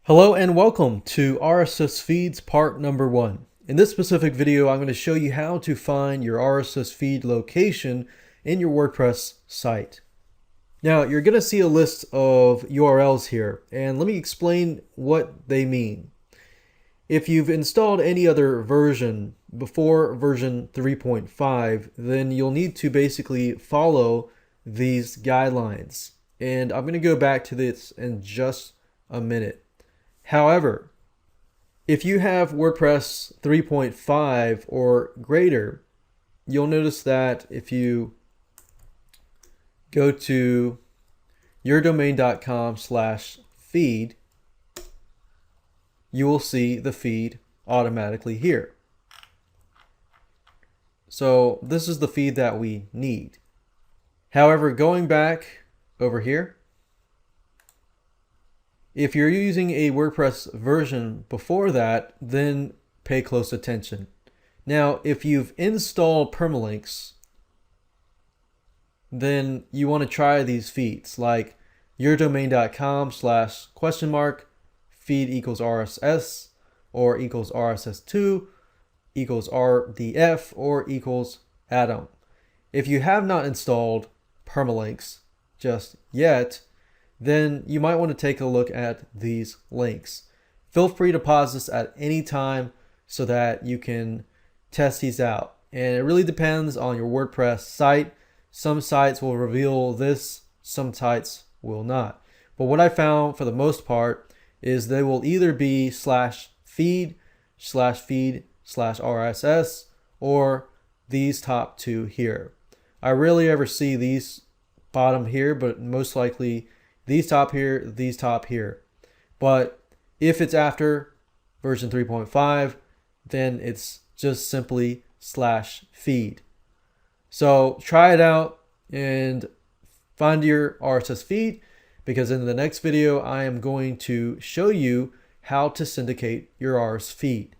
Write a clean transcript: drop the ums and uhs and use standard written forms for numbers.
Hello and welcome to RSS feeds part number 1. In this specific video, I'm going to show you how to find your RSS feed location in your WordPress site. Now, you're going to see a list of URLs here, and let me explain what they mean. If you've installed any other version before version 3.5, then you'll need to basically follow these guidelines. And I'm going to go back to this in just a minute. However, if you have WordPress 3.5 or greater, you'll notice that if you go to yourdomain.com/feed, you will see the feed automatically here. So this is the feed that we need. However, going back over here, if you're using a WordPress version before that, then pay close attention. Now, if you've installed permalinks, then you want to try these feeds like yourdomain.com/? feed equals RSS or equals RSS2 equals RDF or equals atom. If you have not installed permalinks just yet, then you might want to take a look at these links. Feel free to pause this at any time so that you can test these out. And it really depends on your WordPress site. Some sites will reveal this, some sites will not. But what I found for the most part is they will either be /feed/RSS or these top two here. I rarely ever see these bottom here, but most likely these top here, these top here. But if it's after version 3.5, then it's just simply /feed. So try it out and find your RSS feed, because in the next video, I am going to show you how to syndicate your RSS feed.